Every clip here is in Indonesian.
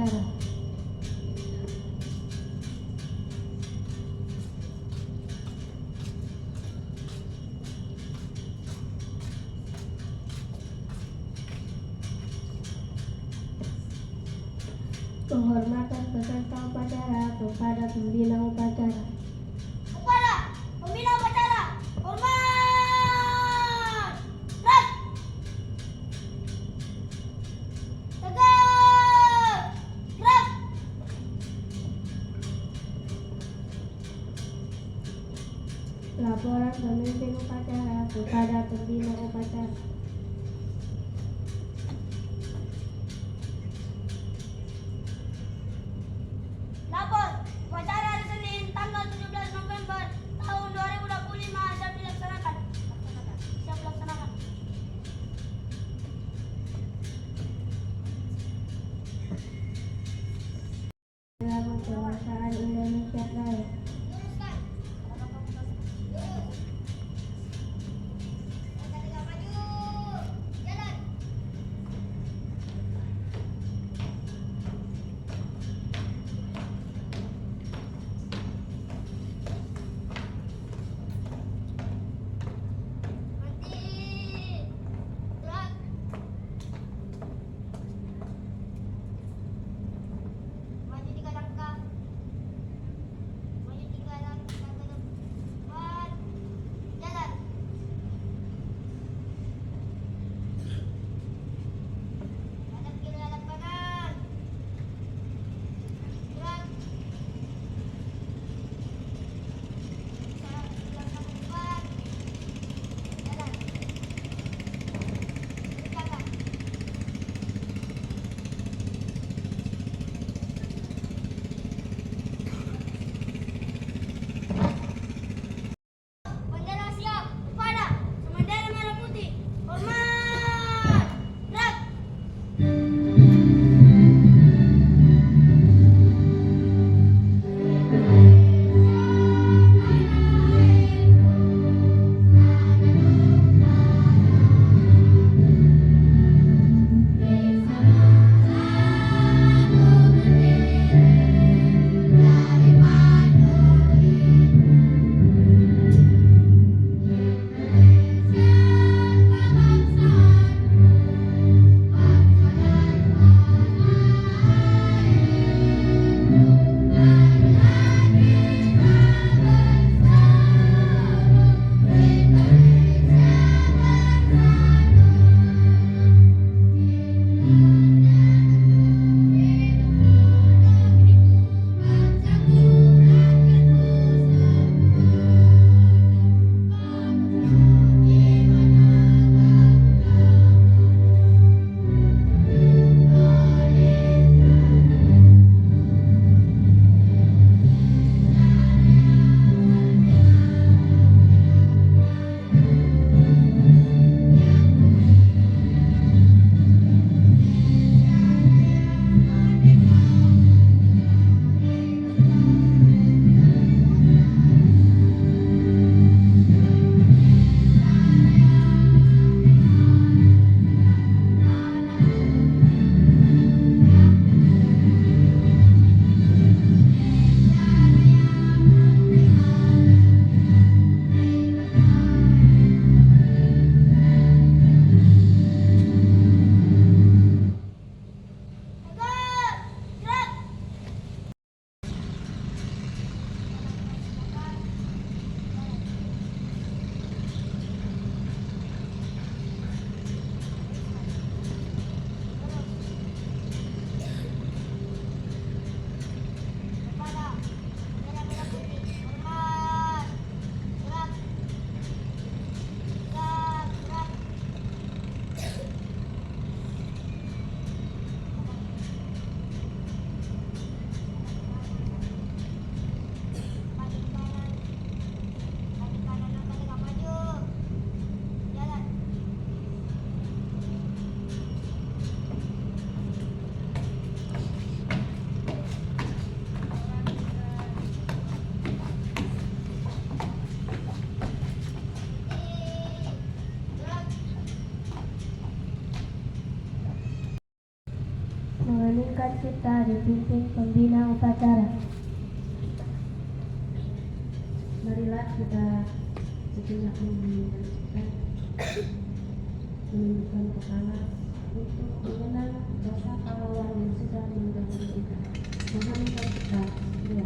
upacara. Penghormatan peserta upacara kepada pembina upacara. Kepada pembina upacara, hormat! Gerak! Tegak! Gerak! Laporan pemimpin upacara kepada pembina upacara. Lapor, upacara hari Senin tanggal 17 November tahun 2025 siap dilaksanakan. Siap dilaksanakan. Dalam kebangsaan Indonesia Raya. Luruskan. Tiga maju. Duka Cita dipimpin pembina upacara. Marilah kita sejenak menundukkan kepala untuk mengenang dosa pahlawan yang sudah mendahului kita. Mohon kita doa.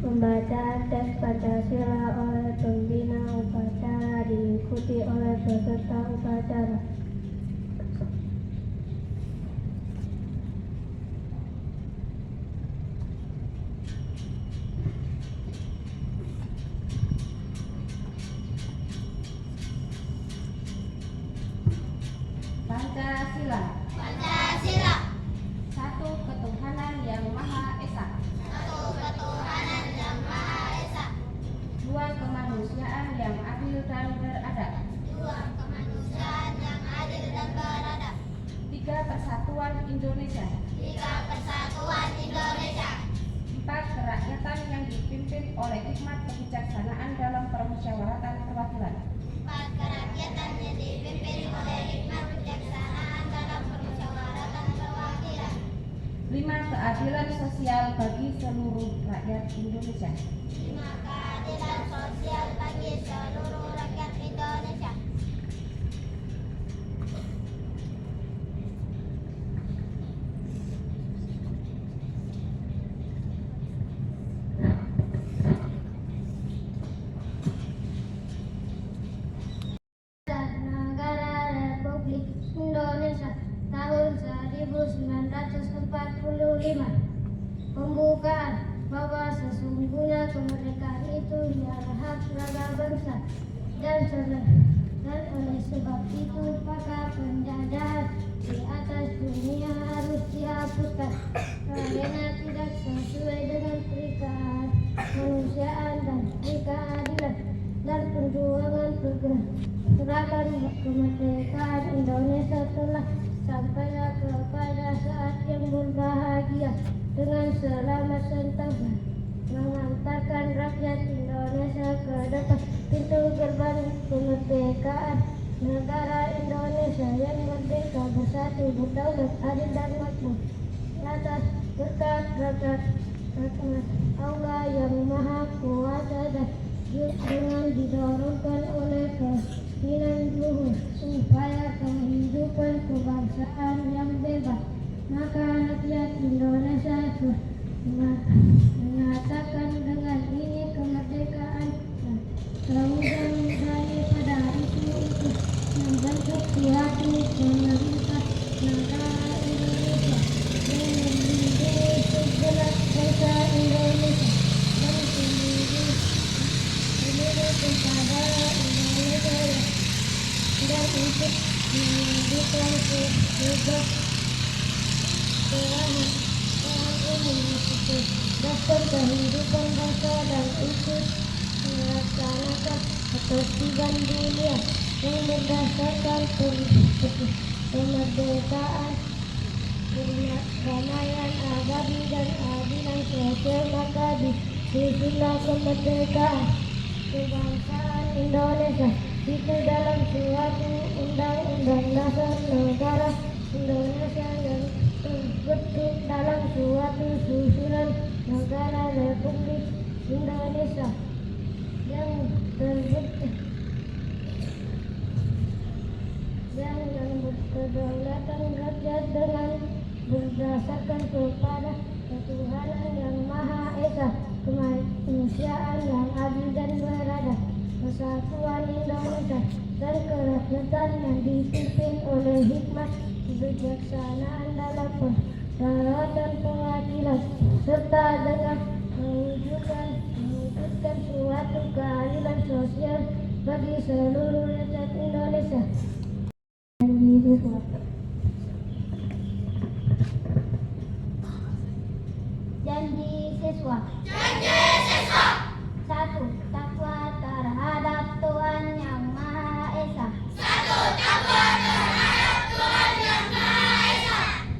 Pembacaan teks Pancasila oleh pembina upacara diikuti oleh peserta upacara. Pancasila. Pancasila. Satu ketuhanan yang Maha Esa. Dua kemanusiaan yang adil dan beradab. Tiga persatuan Indonesia. Empat kerakyatan yang dipimpin oleh hikmat kebijaksanaan dalam permusyawaratan perwakilan. Lima keadilan sosial bagi seluruh rakyat Indonesia. Negara Republik Indonesia tahun 1945. Pembukaan bahwa sesungguhnya kemerdekaan itu ialah hak raga bangsa dan oleh sebab itu maka penjajahan di atas dunia harus dihapuskan karena tidak sesuai dengan perikaan kemanusiaan dan keadilan dan perjuangan pergerakan kemerdekaan Indonesia telah sampai kepada saat yang berbahagia dengan selamat sentosa mengantarkan rakyat Indonesia ke depan pintu gerbang kemerdekaan negara Indonesia yang merdeka, bersatu, berdaulat, adil dan makmur atas berkat rahmat Allah yang Maha Kuasa dan dengan didorongkan oleh keinginan luhur supaya kehidupan kebangsaan yang bebas, maka rakyat Indonesia menyatakan dengan ini kemerdekaan kemudian daripada itu membentuk suatu pemerintah negara Indonesia yang melindungi segenap bangsa Indonesia dan seluruh kepada dan untuk menjadikan tugas Tuhan umum itu dasar kehidupan bangsa dan ikut melaksanakan ketertiban dunia yang berdasarkan kemerdekaan, perdamaian abadi dan keadilan sosial. Maka disusunlah kemerdekaan kebangsaan Indonesia itu dalam suatu undang-undang dasar negara Indonesia yang terbentuk dalam suatu susunan negara Republik Indonesia yang terbentuk yang berkedaulatan rakyat dengan berdasarkan kepada ketuhanan yang Maha Esa, kemanusiaan yang adil dan beradab, persatuan Indonesia dan kerakyatan yang dipimpin oleh hikmah kebijaksanaan dalam peralatan pengadilan serta dengan mewujudkan suatu keadilan sosial bagi seluruh rakyat Indonesia. Janji siswa. Satu, takwa terhadap Tuhan Yang Maha Esa.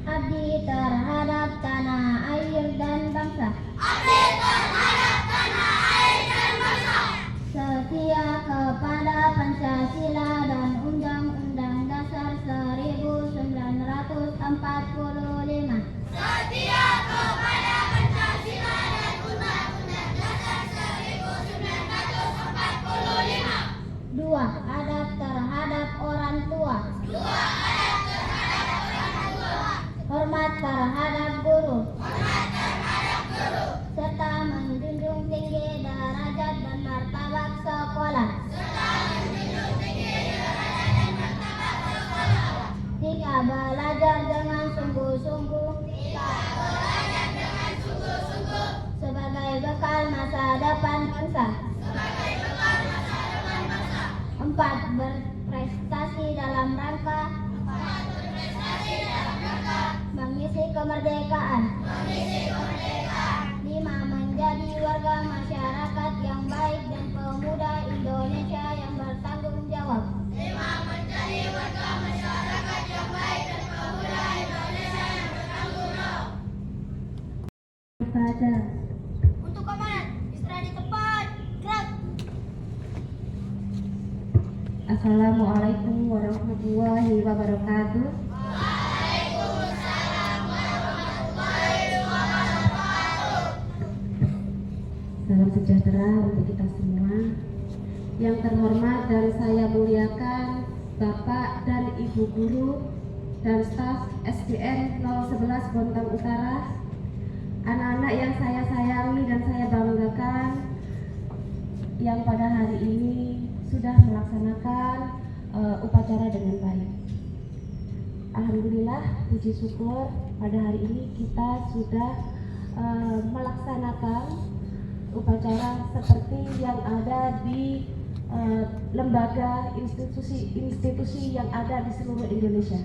Abdi terhadap tanah air dan bangsa. Setia kepada Pancasila dan Undang-Undang Dasar 1945. Dua, adab terhadap orang tua. Hormat terhadap guru. Serta menjunjung tinggi derajat dan martabat sekolah. Tiga, belajar dengan sungguh-sungguh sebagai bekal masa depan bangsa. Empat, berprestasi dalam rangka mengisi kemerdekaan. Lima, menjadi warga masyarakat yang baik dan pemuda Indonesia yang bertanggung jawab. Untuk komandan, istirahat di tempat. Gerak. Assalamualaikum warahmatullahi wabarakatuh. Salam sejahtera untuk kita semua. Yang terhormat dan saya muliakan Bapak dan Ibu Guru dan staf SDN 011 Bontang Utara, anak-anak yang saya sayangi dan saya banggakan yang pada hari ini sudah melaksanakan upacara dengan baik. Alhamdulillah, puji syukur pada hari ini kita sudah melaksanakan upacara seperti yang ada di lembaga institusi yang ada di seluruh Indonesia.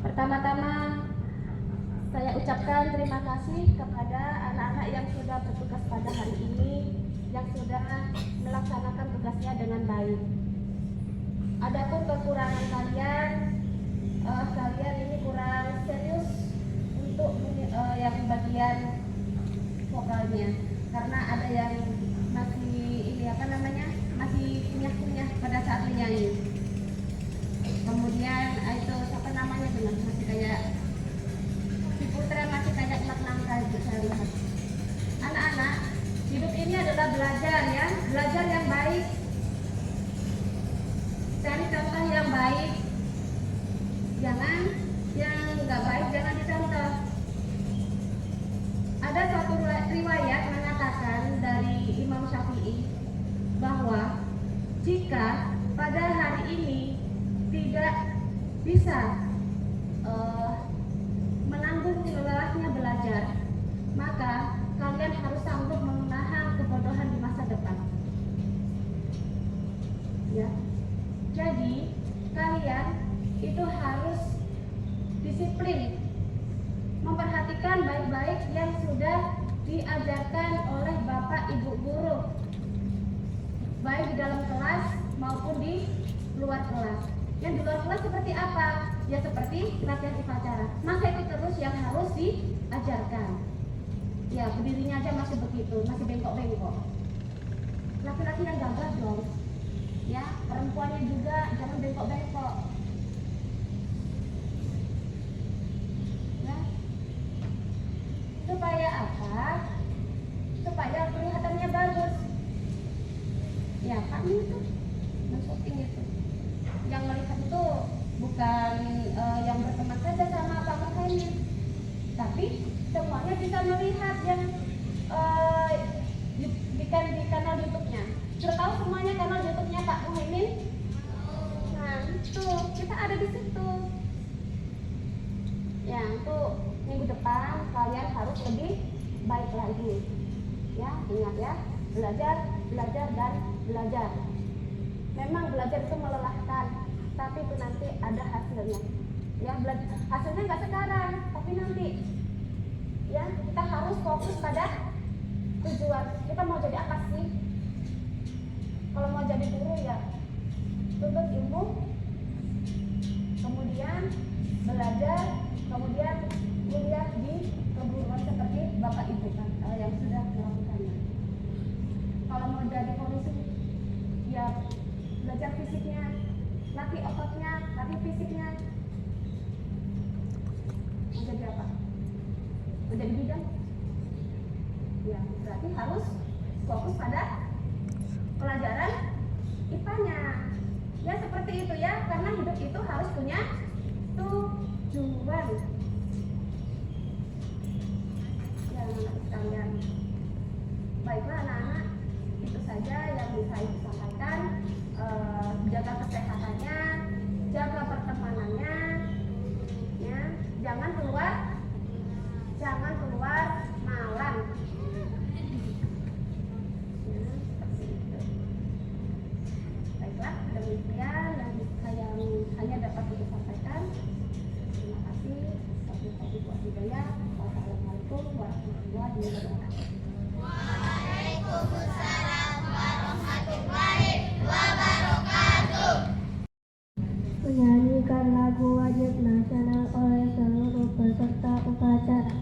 Pertama-tama saya ucapkan terima kasih kepada anak-anak yang sudah bertugas pada hari ini, yang sudah melaksanakan tugasnya dengan baik. Adapun kekurangan kalian ini kurang serius untuk yang bagian vokalnya, karena ada yang masih kunyah-kunyah pada saat menyanyi. Kemudian itu masih kayak si Putra masih kayak nangka itu saya lihat. Anak-anak, hidup ini adalah belajar ya, belajar yang baik. Cari contoh yang baik, jangan yang nggak baik jangan dicontoh. Ada suatu riwayat mengatakan dari Imam Syafi'i bahwa jika pada hari ini tidak bisa menanggung lelahnya belajar, maka kalian harus sanggup menahan kebodohan di masa depan. diajarkan oleh Bapak Ibu guru, baik di dalam kelas maupun di luar kelas. Yang di luar kelas seperti apa? Ya seperti latihan upacara. Maka itu terus yang harus diajarkan. Ya berdirinya aja masih begitu, masih bengkok-bengkok. Laki-laki yang gagah dong. Ya, perempuannya juga jangan bengkok-bengkok. Ya. Supaya apa? Supaya kelihatannya bagus. Ya, kami itu men-shopping itu. Yang melihat itu bukan yang berteman saja sama Pak Muhaimin, tapi semuanya bisa melihat yang di kanal YouTube-nya. Sudah tahu semuanya kanal YouTube-nya Pak Muhaimin? Nah, itu kita ada di situ. Ya, untuk minggu depan kalian harus lebih baik lagi. Ya, ingat ya, belajar, belajar dan belajar. Memang belajar itu melelahkan, tapi itu nanti ada hasilnya. Ya, hasilnya nggak sekarang, tapi nanti. Ya, kita harus fokus pada tujuan. Kita mau jadi apa sih? Kalau mau jadi guru ya tuntut ilmu, kemudian belajar, kemudian kuliah di keguruan seperti Bapak Ibu kan yang sudah melakukannya. Kalau mau jadi polisi ya belajar fisiknya, latih ototnya, latih fisiknya. Mau jadi apa? Mau jadi bidan? Ya berarti harus fokus pada pelajaran IPA-nya. Ya seperti itu ya, karena hidup itu harus punya tujuan. Ya anak-anak sekalian. Baiklah anak-anak, itu saja yang bisa ibu sampaikan. Jaga kesehatannya, jaga pertemanannya, ya jangan keluar malam. Baiklah, demikian yang saya hanya dapat ibu sampaikan. Terima kasih. Wassalamualaikum warahmatullahi wabarakatuh. Waalaikumsalam warahmatullahi wabarakatuh. Menyanyikan lagu wajib nasional oleh seluruh peserta upacara.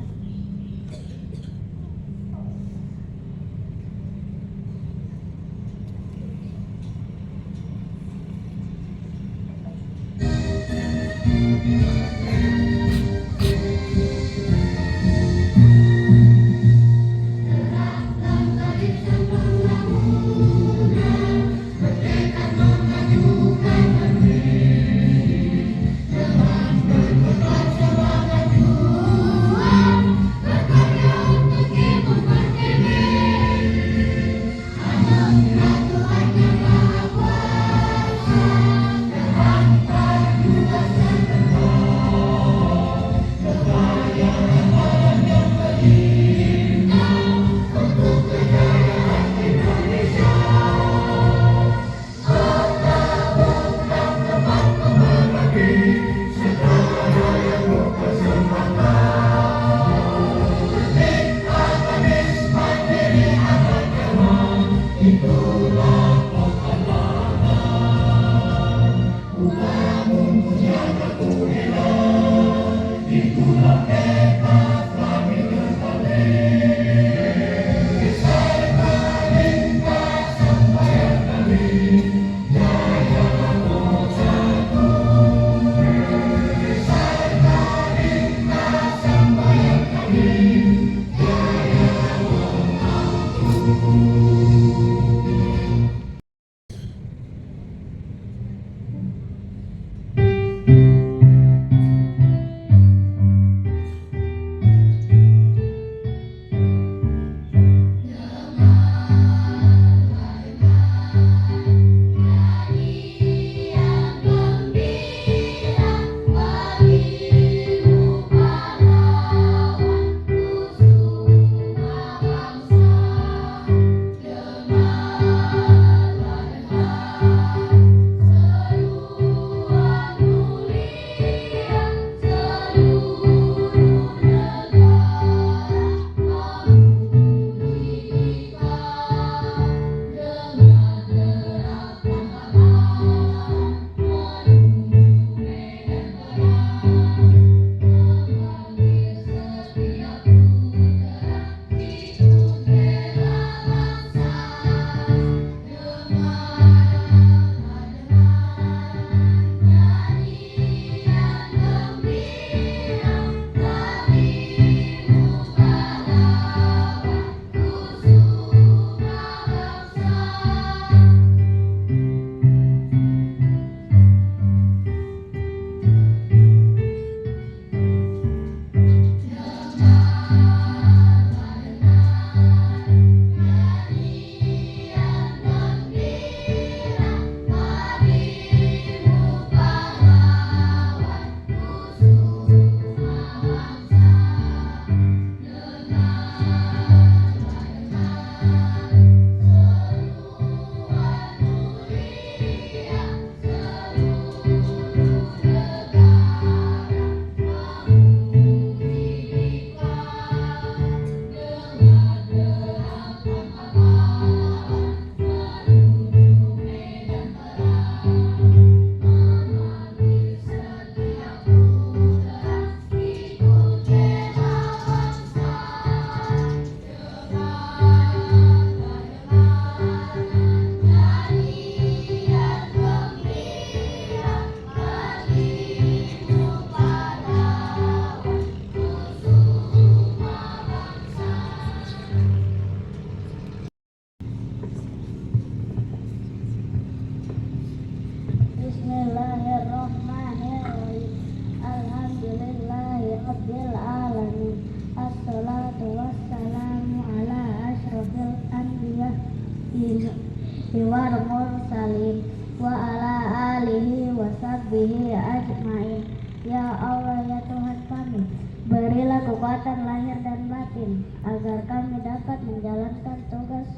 wal mursalin wa ala alihi wa sahbihi ajmain. Ya Allah, ya Tuhan kami, berilah kekuatan lahir dan batin agar kami dapat menjalankan tugas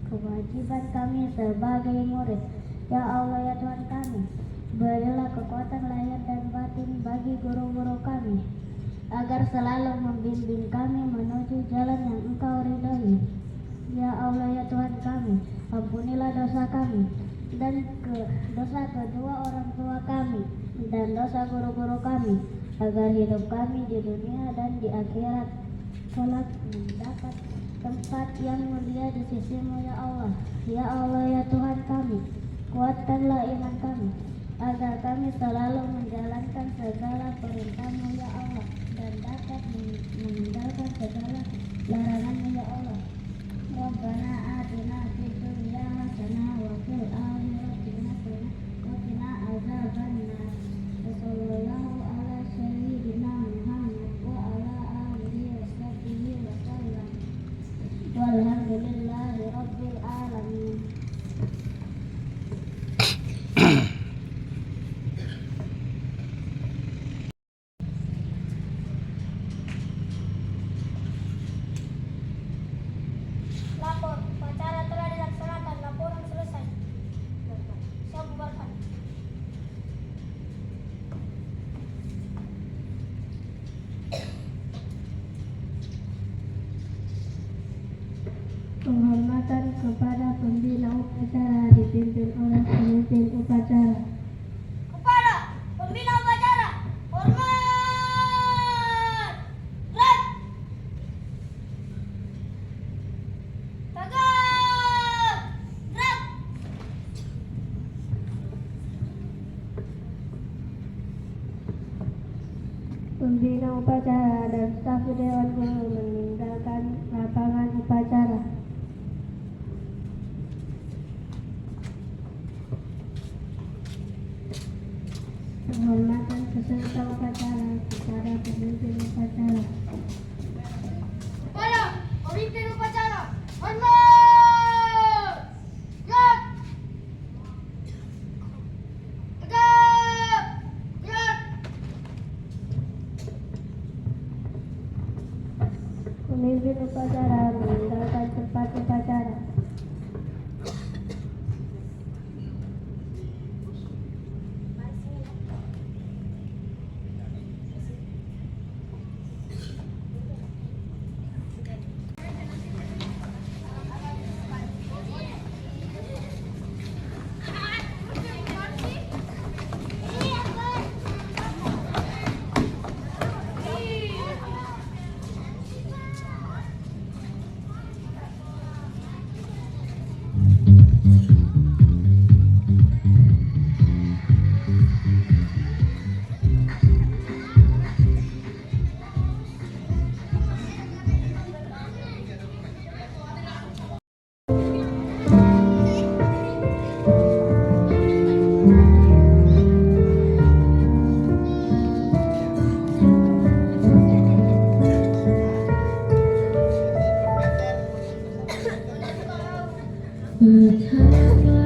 kewajiban kami sebagai murid. Ya Allah, ya Tuhan kami, berilah kekuatan lahir dan batin bagi guru-guru kami agar selalu membimbing kami menuju jalan yang Engkau ridhoi. Ya Allah, ya Tuhan kami, ampunilah dosa kami dan dosa kedua orang tua kami dan dosa guru-guru kami agar hidup kami di dunia dan di akhirat kelak mendapat tempat yang mulia di sisimu. Ya Allah, ya Allah, ya Tuhan kami, kuatkanlah iman kami agar kami selalu menjalankan segala perintah-Mu ya Allah dan dapat meninggalkan segala larangan-Mu ya Allah. Rabbana atina fid dunya hasanah wa fil akhirati hasanah wa qina azabannar. Sallallahu ala sayyidina Muhammad wa ala alihi wa sahbihi wa sallam. Walhamdulillahi rabbil alamin. Lapor, upacara telah dilaksanakan, laporan selesai. Saya bubarkan. Penghormatan kepada pembina upacara dipimpin oleh pemimpin upacara. Kepada pembina upacara, hormat! Gerak! Tegak! Gerak! Pembina upacara dan staf Dewan Guru meninggalkan lapangan upacara. Penghormatan peserta upacara kepada pemimpin upacara. Kepada pemimpin upacara, hormat! Gerak! Tegak! Gerak! Pemimpin upacara meninggalkan tempat upacara. Betapa